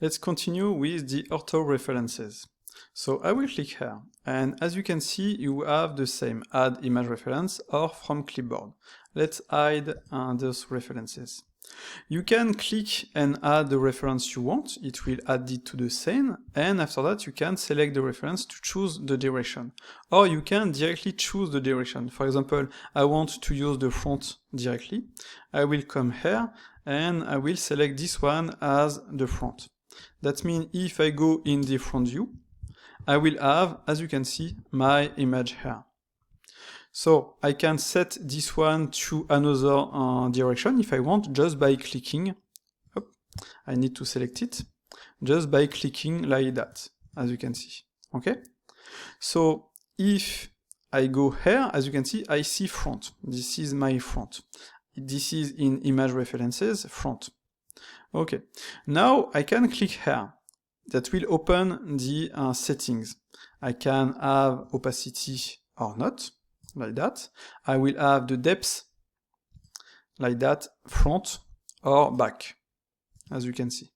Let's continue with the ortho references. So I will click here, and as you can see, you have the same add image reference or from clipboard. Let's hide those references. You can click and add the reference you want. It will add it to the scene, and after that you can select the reference to choose the direction. Or you can directly choose the direction. For example, I want to use the front directly. I will come here and I will select this one as the front. That means if I go in the front view, I will have, as you can see, my image here. So I can set this one to another direction if I want, just by clicking. I need to select it, just by clicking like that, as you can see. Okay? So if I go here, as you can see, I see front. This is my front. This is in image references, front. Okay. Now I can click here. That will open the settings. I can have opacity or not, like that. I will have the depth, like that, front or back, as you can see.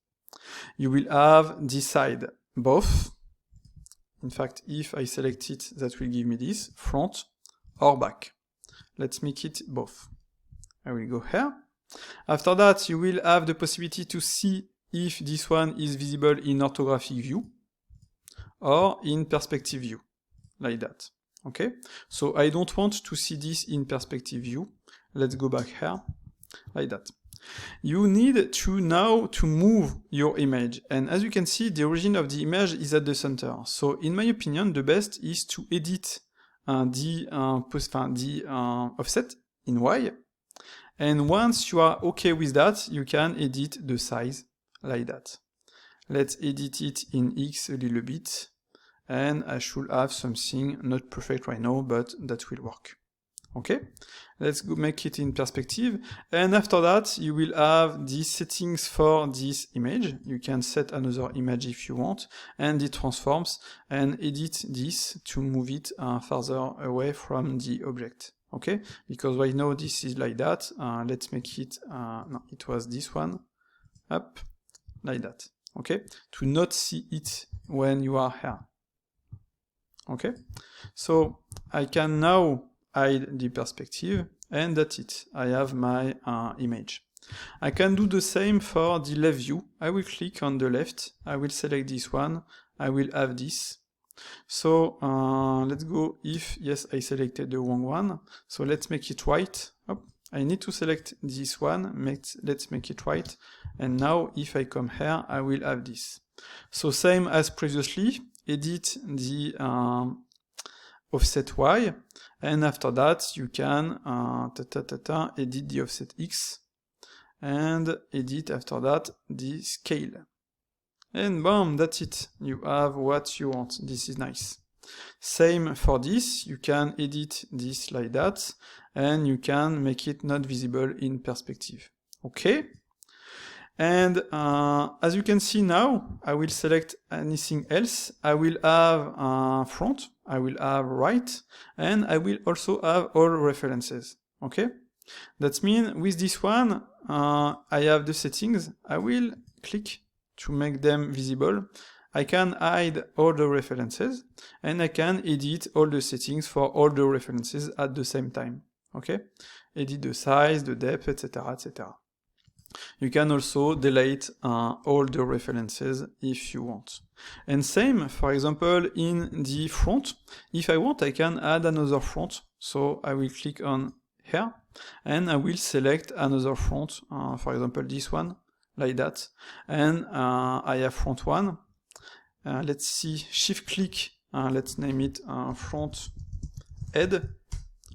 You will have this side, both. In fact, if I select it, that will give me this, front or back. Let's make it both. I will go here. After that, you will have the possibility to see if this one is visible in orthographic view or in perspective view, like that. Okay? So I don't want to see this in perspective view. Let's go back here, like that. You need to now to move your image, and as you can see, the origin of the image is at the center. So in my opinion, the best is to edit the offset in Y, and once you are okay with that, you can edit the size like that. Let's edit it in X a little bit, and I should have something not perfect right now, but that will work. Okay, let's go make it in perspective, and after that you will have the settings for this image. You can set another image if you want, and the transforms, and edit this to move it further away from the object. Okay, because right now this is like that. Let's make it, no, it was this one, up, like that. Okay, to not see it when you are here. Okay, so I can now hide the perspective, and that's it. I have my image. I can do the same for the left view. I will click on the left, I will select this one, I will have this. So let's go if, yes, I selected the wrong one. So let's make it right. Oh, I need to select this one, let's make it right. And now if I come here, I will have this. So same as previously, edit the offset Y, and after that you can edit the offset X, and edit after that the scale. And boom, that's it. You have what you want. This is nice. Same for this. You can edit this like that, and you can make it not visible in perspective. Okay? And as you can see now, I will select anything else. I will have front, I will have right, and I will also have all references. Okay? That means with this one, I have the settings. I will click to make them visible. I can hide all the references, and I can edit all the settings for all the references at the same time. Okay? Edit the size, the depth, etc., etc. You can also delete all the references if you want. And same, for example, in the front. If I want, I can add another front. So I will click on here, and I will select another front, for example, this one, like that. And I have front one. Let's see, shift click, let's name it front head,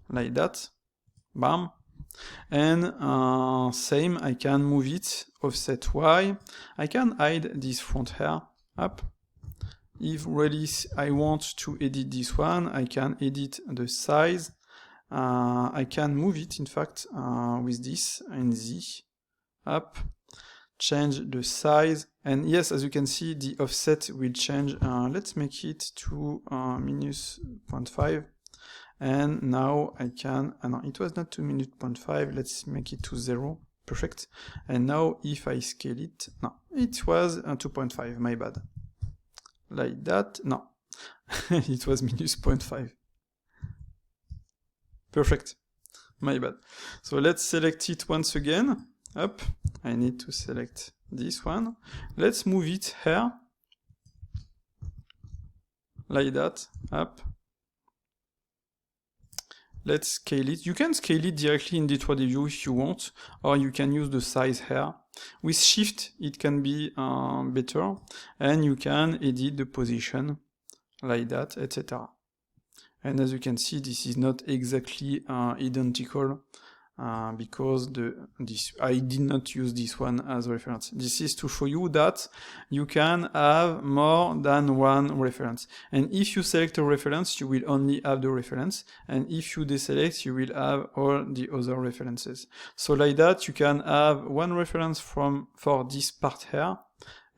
like that. Bam. And same, I can move it, offset Y. I can hide this front here, up. If really I want to edit this one, I can edit the size. I can move it, in fact, with this and Z, up. Change the size, and yes, as you can see, the offset will change. Let's make it to -0.5. And now I can, no, it was not to -0.5, let's make it to 0, perfect. And now if I scale it, no, it was 2.5, my bad. Like that, no, it was minus 0.5. Perfect, my bad. So let's select it once again. Up, I need to select this one. Let's move it here, like that, up. Let's scale it. You can scale it directly in V2.0.0 view if you want, or you can use the size here. With Shift, it can be better, and you can edit the position like that, etc. And as you can see, this is not exactly identical because I did not use this one as reference. This is to show you that you can have more than one reference. And if you select a reference, you will only have the reference. And if you deselect, you will have all the other references. So like that, you can have one reference for this part here,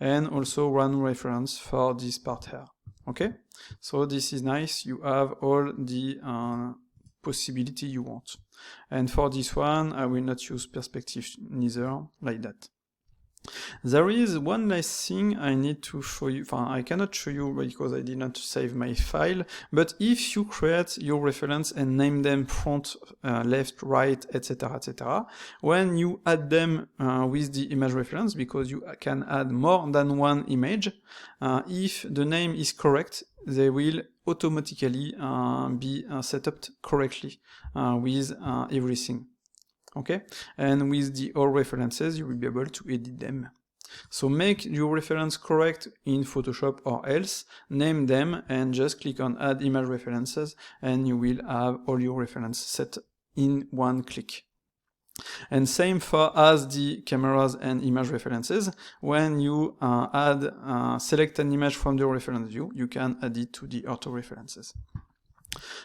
and also one reference for this part here. Okay? So this is nice. You have all the possibility you want. And for this one, I will not use perspective neither, like that. There is one last thing I need to show you. I cannot show you because I did not save my file, but if you create your reference and name them front, left, right, etc., etc., when you add them with the image reference, because you can add more than one image, if the name is correct, they will automatically be set up correctly with everything. Okay, and with the all references, you will be able to edit them. So make your reference correct in Photoshop or else, name them, and just click on Add Image References, and you will have all your references set in one click. And same for as the cameras and image references. When you select an image from the reference view, you can add it to the auto references.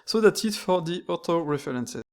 So that's it for the auto references.